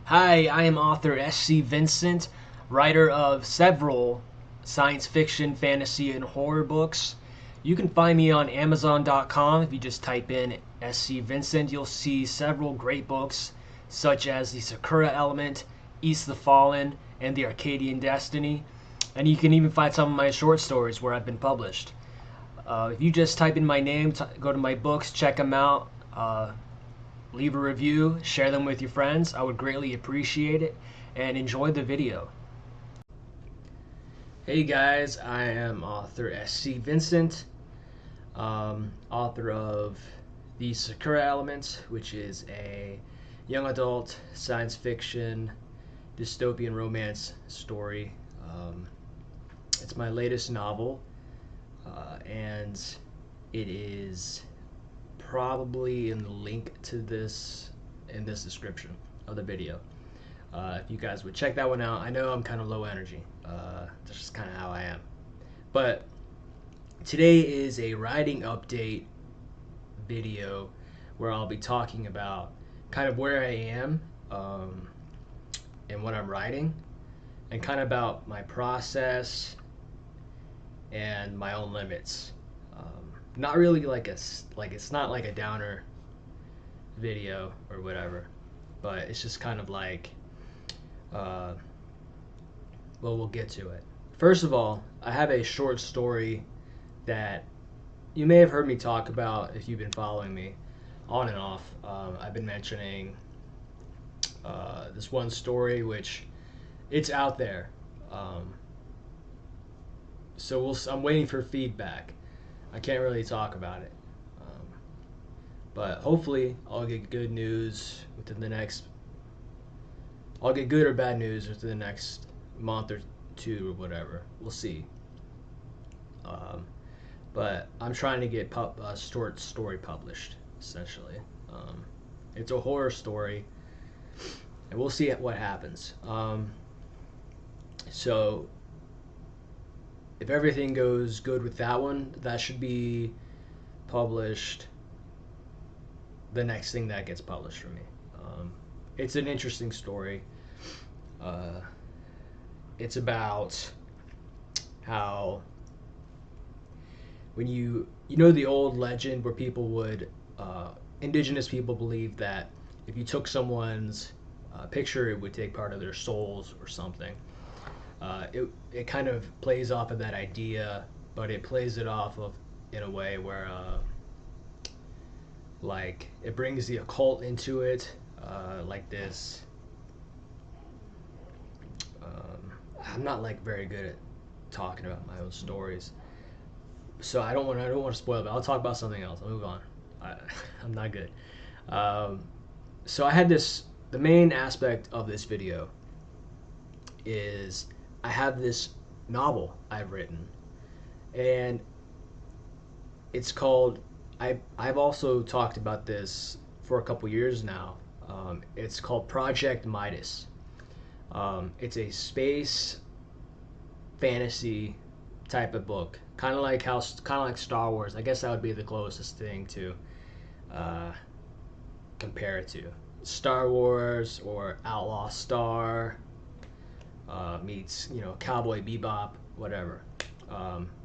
Hi, I am author S.C. Vincent, writer of several science fiction, fantasy, and horror books. You can find me on Amazon.com. If you just type in S.C. Vincent, you'll see several great books, such as The Sakura Element, East the Fallen, and The Arcadian Destiny. And you can even find some of my short stories where I've been published. If you just type in my name, go to my books, check them out. Leave a review, share them with your friends. I would greatly appreciate it, and enjoy the video. Hey guys, I am author S.C. Vincent, author of The Sakura Element, which is a young adult science fiction dystopian romance story. It's my latest novel, and it is probably in the link to this in this description of the video. If you guys would check that one out. I know I'm kind of low energy. That's just kind of how I am. But today is a writing update video where I'll be talking about kind of where I am and what I'm writing, and kind of about my process and my own limits. Not really like it's not like a downer video or whatever, but it's just kind of like, well, we'll get to it. First of all, I have a short story that you may have heard me talk about if you've been following me on and off. I've been mentioning this one story, which it's out there. So I'm waiting for feedback. I can't really talk about it. But hopefully I'll get good news within the next, I'll get good or bad news within the next month or two or whatever. We'll see. But I'm trying to get a short story published, essentially. It's a horror story, and we'll see what happens. So if everything goes good with that one, that should be published the next thing that gets published for me. It's an interesting story. It's about how when you know the old legend where people would indigenous people believe that if you took someone's picture, it would take part of their souls or something. It kind of plays off of that idea, but it plays it off of in a way where like it brings the occult into it, like this. I'm not like very good at talking about my own stories, so I don't want to spoil it. I'll talk about something else. I'll move on. I'm not good. So I had this. The main aspect of this video is I have this novel I've written, and it's called. I've also talked about this for a couple years now. It's called Project Midas. It's a space fantasy type of book, kind of like Star Wars. I guess that would be the closest thing to compare it to Star Wars, or Outlaw Star meets Cowboy Bebop, whatever,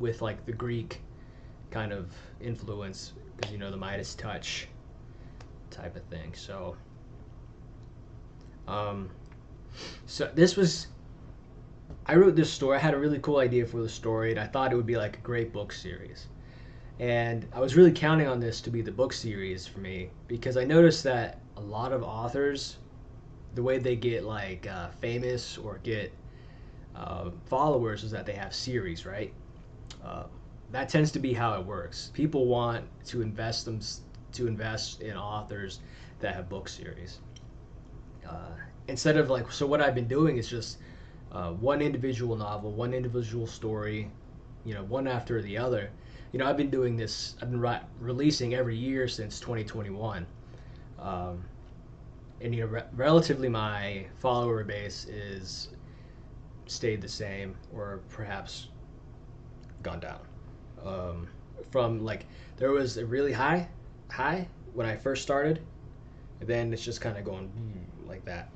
with like the Greek kind of influence, because the Midas touch type of thing. So this was, I wrote this story. I had a really cool idea for the story, and I thought it would be like a great book series. And I was really counting on this to be the book series for me, because I noticed that a lot of authors, the way they get like famous or get followers is that they have series, right? That tends to be how it works. People want to invest in authors that have book series. Instead of like, so what I've been doing is just one individual novel, one individual story, one after the other. I've been doing this. I've been releasing every year since 2021, and relatively my follower base is stayed the same, or perhaps gone down. From like, there was a really high when I first started, and then it's just kind of going like that.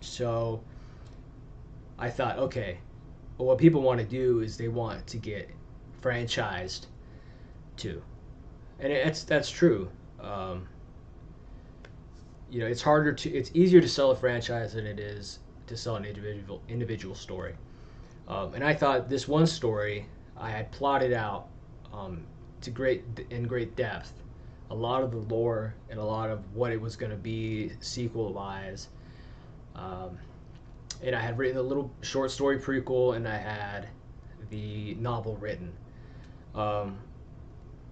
So I thought, okay, well, what people want to do is they want to get franchised too, and that's true. Um, it's easier to sell a franchise than it is to sell an individual story. And I thought this one story I had plotted out to great depth, a lot of the lore and a lot of what it was going to be sequel wise. Um, and I had written a little short story prequel, and I had the novel written. Um,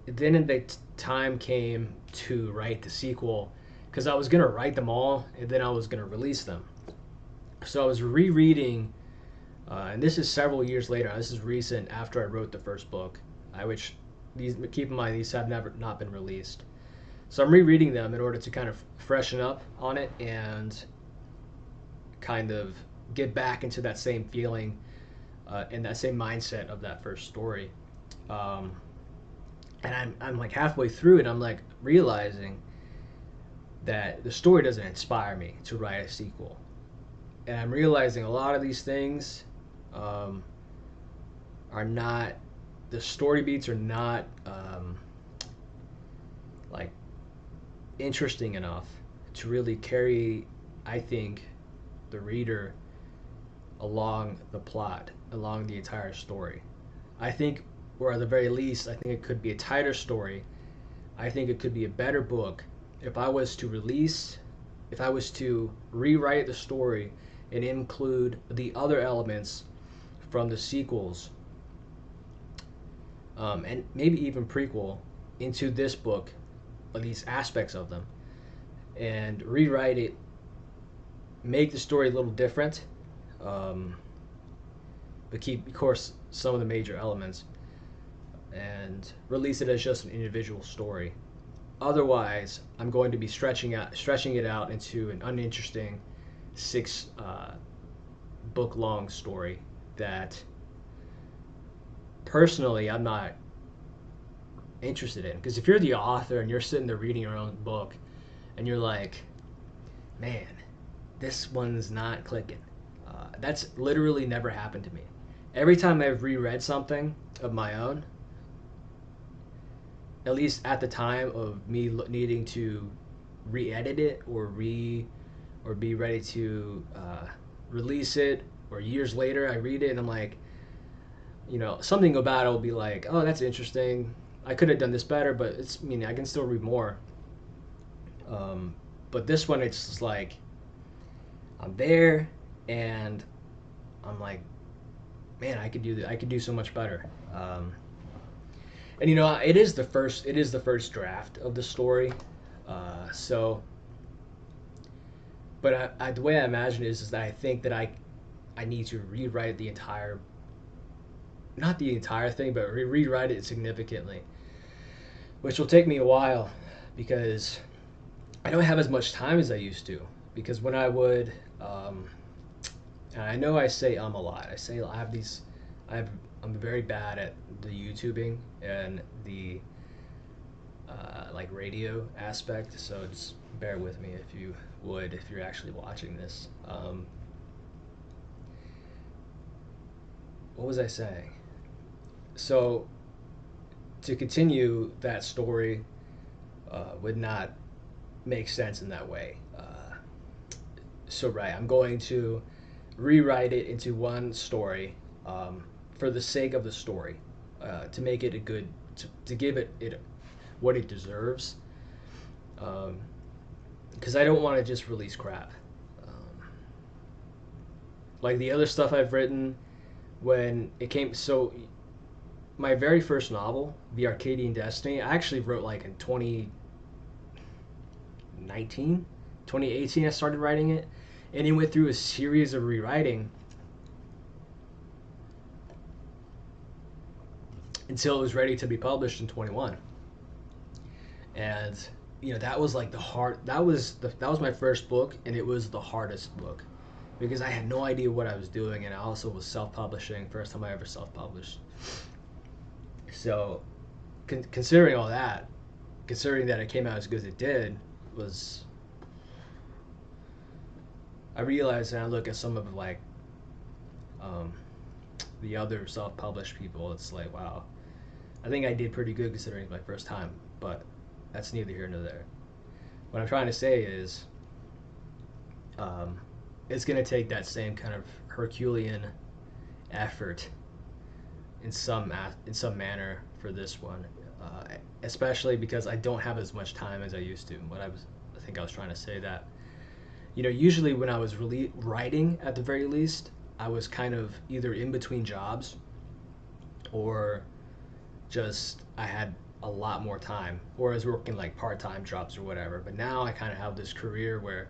then the time came to write the sequel because I was gonna write them all and then I was gonna release them. So I was rereading, and this is several years later. This is recent after I wrote the first book. Which these keep in mind these have never not been released. So I'm rereading them in order to kind of freshen up on it and kind of get back into that same feeling and that same mindset of that first story. Um, and I'm like halfway through it, I'm like realizing that the story doesn't inspire me to write a sequel. And I'm realizing a lot of these things um, are not, the story beats are not like interesting enough to really carry, I think, the reader along the plot, along the entire story. I think, or at the very least, I think it could be a tighter story. I think it could be a better book if I was to release, if I was to rewrite the story and include the other elements from the sequels and maybe even prequel into this book, at least aspects of them, and rewrite it, make the story a little different, um, but keep, of course, some of the major elements, and release it as just an individual story. Otherwise, I'm going to be stretching it out into an uninteresting six book long story that personally I'm not interested in. Because if you're the author and you're sitting there reading your own book and you're like, man, this one's not clicking, that's literally never happened to me. Every time I've reread something of my own, at least at the time of me needing to re-edit it or be ready to release it, or years later I read it and I'm like, something about it will be like, oh, that's interesting. I could have done this better, but I can still read more. Um, but this one, it's just like I'm there, and I'm like, man, I could do that. I could do so much better. And it is the first draft of the story. So, but the way I imagine it is that I think that I need to rewrite the entire, not the entire thing, but rewrite it significantly, which will take me a while because I don't have as much time as I used to. Because when I would, and I know I say a lot. I say I have these, I'm very bad at the YouTubing and the like radio aspect. So just bear with me if you would, if you're actually watching this. What was I saying? So to continue that story would not make sense in that way. So right, I'm going to rewrite it into one story for the sake of the story, to make it a good, to give it what it deserves. Because I don't want to just release crap. Like the other stuff I've written, when it came, so my very first novel, The Arcadian Destiny, I actually wrote like in 2019, 2018. I started writing it, and it went through a series of rewriting until it was ready to be published in 21. And that was like that was my first book, and it was the hardest book because I had no idea what I was doing, and I also was self-publishing, first time I ever self-published. So considering all that, considering that it came out as good as it did, was I realize, and I look at some of like um, the other self-published people, it's like, wow, I think I did pretty good considering it's my first time, but that's neither here nor there. What I'm trying to say is, um, it's going to take that same kind of Herculean effort in some manner for this one, especially because I don't have as much time as I used to. I think I was trying to say that, usually when I was really writing, at the very least, I was kind of either in between jobs or just I had a lot more time, or I was working like part-time jobs or whatever. But now I kind of have this career where,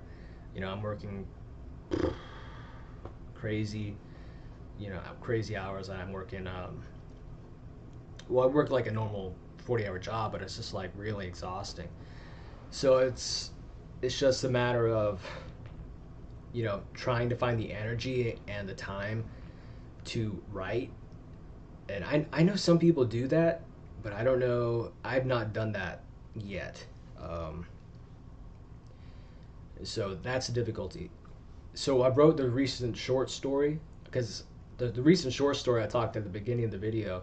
I'm working crazy, crazy hours. And I'm working. Well, I work like a normal 40-hour job, but it's just like really exhausting. So it's just a matter of, trying to find the energy and the time to write. And I know some people do that, but I don't know. I've not done that yet. Um, so that's a difficulty. So I wrote the recent short story because the recent short story I talked at the beginning of the video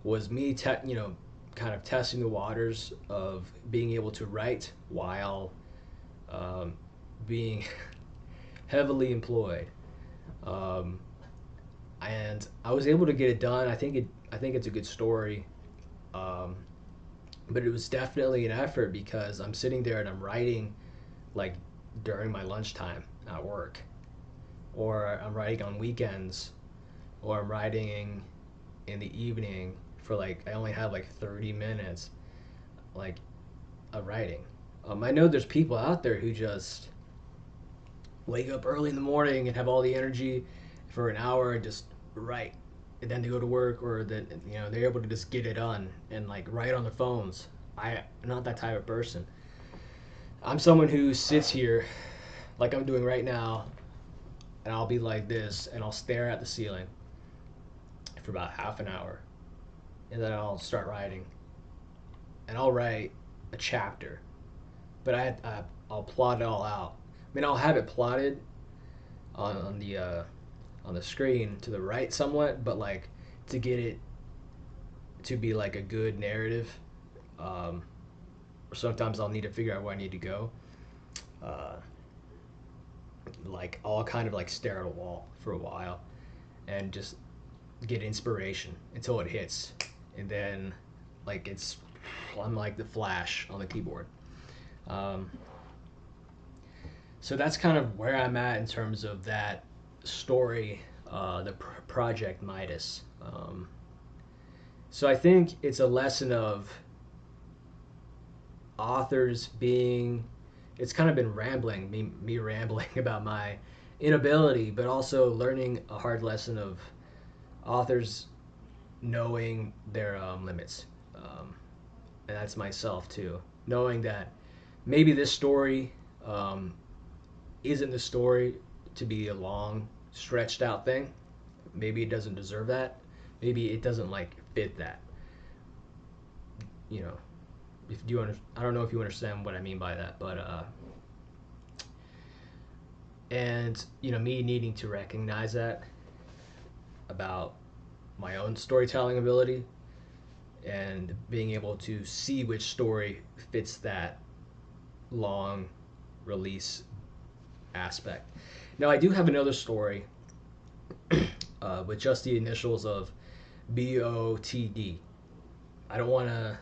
was me, kind of testing the waters of being able to write while um, being heavily employed. Um, and I was able to get it done. I think it's a good story, um, but it was definitely an effort because I'm sitting there and I'm writing like during my lunchtime at work, or I'm writing on weekends, or I'm writing in the evening for like I only have like 30 minutes like of writing. I know there's people out there who just wake up early in the morning and have all the energy for an hour and just write, and then they go to work, or that they're able to just get it done and like write on their phones. I'm not that type of person. I'm someone who sits here like I'm doing right now, and I'll be like this, and I'll stare at the ceiling for about half an hour, and then I'll start writing, and I'll write a chapter, but I'll plot it all out. I mean, I'll have it plotted on the screen to the right somewhat, but like to get it to be like a good narrative, um, or sometimes I'll need to figure out where I need to go. Uh, like I'll kind of like stare at a wall for a while and just get inspiration until it hits, and then like I'm like the Flash on the keyboard. Um, so that's kind of where I'm at in terms of that story, the Project Midas. So I think it's a lesson of authors being. It's kind of been rambling, me rambling about my inability, but also learning a hard lesson of authors knowing their limits. And that's myself too. Knowing that maybe this story um, isn't the story to be a long, stretched out thing. Maybe it doesn't deserve that. Maybe it doesn't like fit that. You know, if you I don't know if you understand what I mean by that, but and me needing to recognize that about my own storytelling ability, and being able to see which story fits that long release aspect. Now, I do have another story with just the initials of BOTD. I don't want to.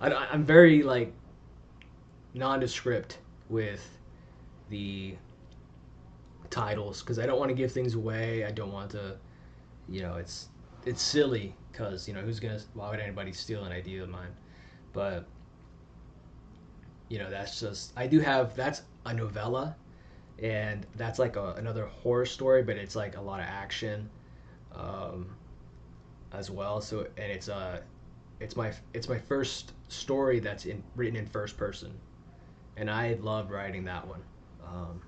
I'm very like nondescript with the titles because I don't want to give things away. I don't want to, it's silly because why would anybody steal an idea of mine? But that's just that's a novella, and that's like another horror story, but it's like a lot of action um, as well. So and it's my first story that's written in first person, and I love writing that one. Um,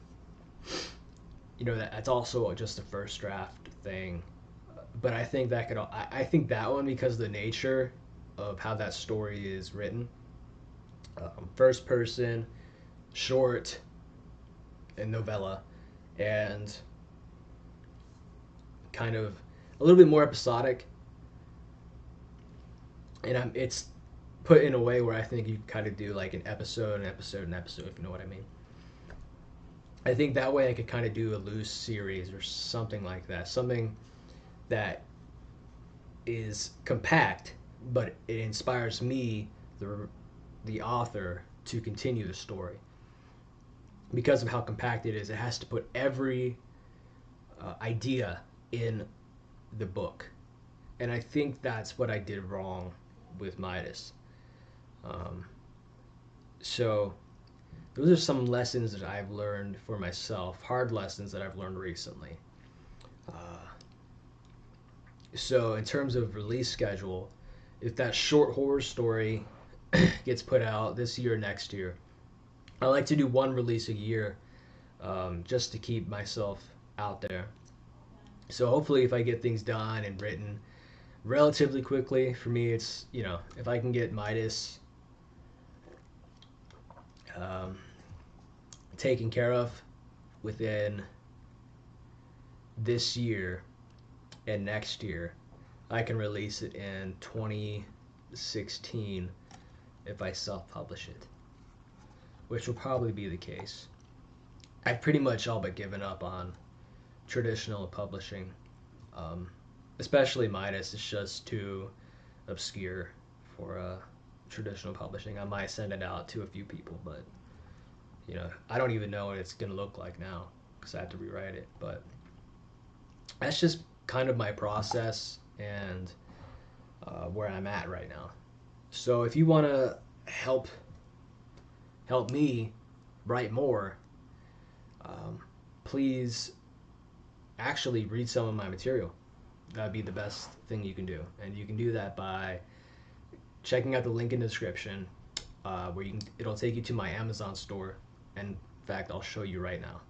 that's also just a first draft thing, but I think I think that one, because of the nature of how that story is written, first person, short, a novella, and kind of a little bit more episodic. And it's put in a way where I think you kind of do like an episode, an episode, an episode, if you know what I mean. I think that way I could kind of do a loose series or something like that. Something that is compact, but it inspires me, the author, to continue the story. Because of how compact it is, it has to put every idea in the book. And I think that's what I did wrong with Midas. Um, so those are some lessons that I've learned for myself, hard lessons that I've learned recently. Uh, so in terms of release schedule, if that short horror story gets put out this year or next year, I like to do one release a year, just to keep myself out there. So hopefully, if I get things done and written relatively quickly, for me, it's, if I can get Midas um, taken care of within this year and next year, I can release it in 2016 if I self-publish it, which will probably be the case. I've pretty much all but given up on traditional publishing, um, especially Midas. It's just too obscure for traditional publishing. I might send it out to a few people, but I don't even know what it's gonna look like now because I have to rewrite it. But that's just kind of my process and where I'm at right now. So if you want to help me write more, please actually read some of my material. That'd be the best thing you can do, and you can do that by checking out the link in the description, where it'll take you to my Amazon store. And in fact, I'll show you right now.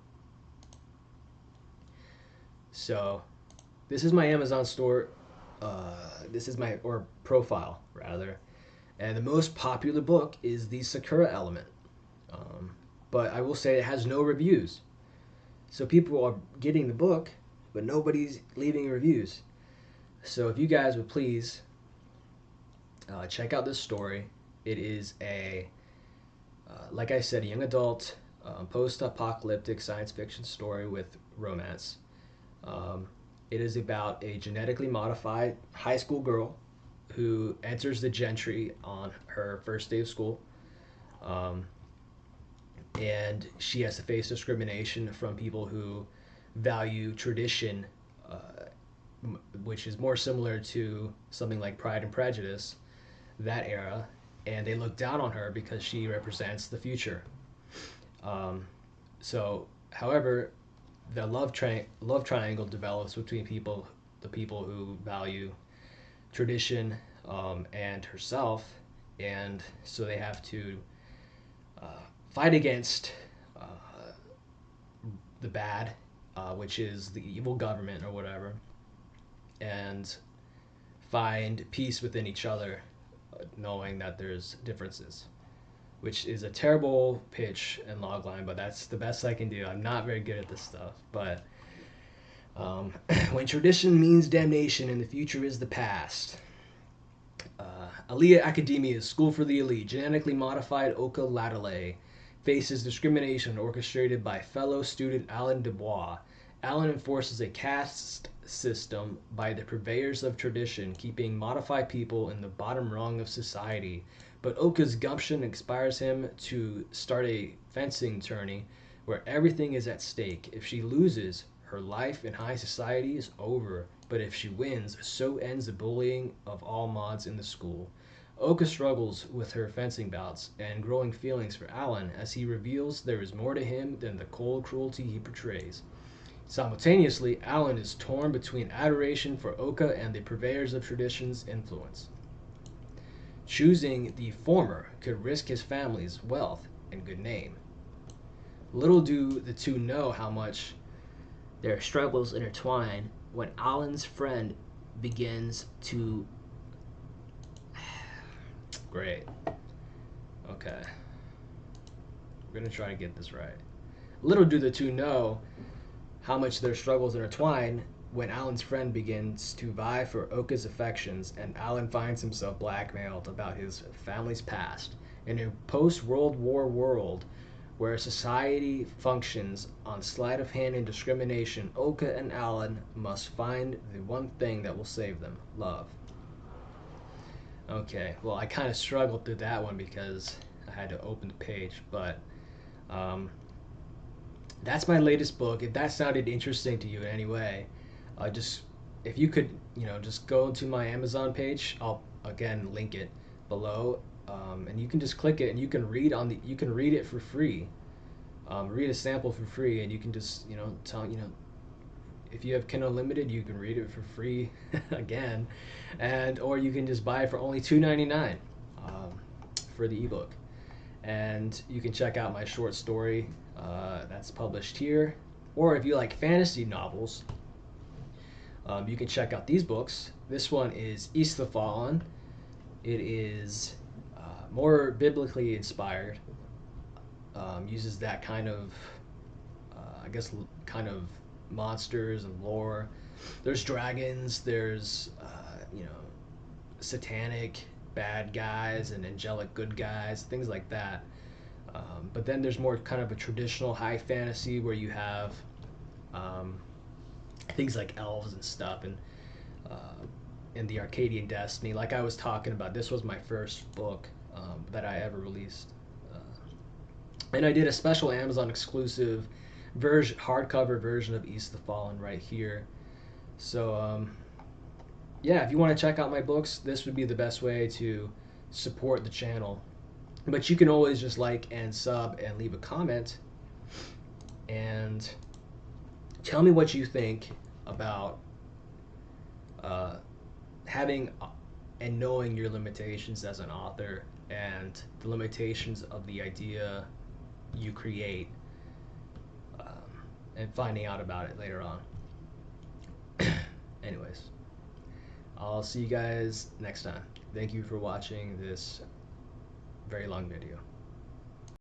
So this is my Amazon store. This is my profile rather, and the most popular book is the Sakura Element. But I will say it has no reviews. So people are getting the book, but nobody's leaving reviews. So if you guys would please check out this story. It is like I said, a young adult post-apocalyptic science fiction story with romance. It is about a genetically modified high school girl who enters the gentry on her first day of school. And she has to face discrimination from people who value tradition, which is more similar to something like Pride and Prejudice, that era, and they look down on her because she represents the future. However, the love triangle develops between the people who value tradition, and herself, and so they have to fight against the bad, which is the evil government or whatever, and find peace within each other, knowing that there's differences, which is a terrible pitch and logline, but that's the best I can do. I'm not very good at this stuff, but when tradition means damnation and the future is the past. Alea Academia's School for the Elite, genetically modified Oka Latale, faces discrimination orchestrated by fellow student Alan Dubois. Alan enforces a caste system by the purveyors of tradition, keeping modified people in the bottom rung of society. But Oka's gumption inspires him to start a fencing tourney where everything is at stake. If she loses, her life in high society is over, but if she wins, so ends the bullying of all mods in the school. Oka struggles with her fencing bouts and growing feelings for Alan as he reveals there is more to him than the cold cruelty he portrays. Simultaneously, Alan is torn between adoration for Oka and the purveyors of tradition's influence. Choosing the former could risk his family's wealth and good name. Little do the two know how much their struggles intertwine when Alan's friend begins to... Great. Okay. We're going to try to get this right. Little do the two know how much their struggles intertwine when Alan's friend begins to vie for Oka's affections, and Alan finds himself blackmailed about his family's past. In a post World War world where society functions on sleight of hand and discrimination, Oka and Alan must find the one thing that will save them: love. Okay, well, I kind of struggled through that one because I had to open the page, but um, that's my latest book. If that sounded interesting to you in any way, just if you could, just go to my Amazon page. I'll again link it below, and you can just click it and you can read it for free. Read a sample for free, and you can just if you have Kindle Unlimited, you can read it for free again, and or you can just buy it for only $2.99 for the ebook, and you can check out my short story that's published here. Or if you like fantasy novels, you can check out these books. This one is East the Fallen. It is more biblically inspired. Uses that kind of, I guess, kind of monsters and lore. There's dragons. There's satanic bad guys and angelic good guys, things like that. But then there's more kind of a traditional high fantasy where you have things like elves and stuff, and the Arcadian Destiny. Like I was talking about, this was my first book that I ever released, and I did a special Amazon exclusive hardcover version of East the Fallen right here. So yeah, if you want to check out my books, this would be the best way to support the channel. But you can always just like and sub and leave a comment and tell me what you think about having and knowing your limitations as an author and the limitations of the idea you create, and finding out about it later on. Anyways, I'll see you guys next time. Thank you for watching this very long video.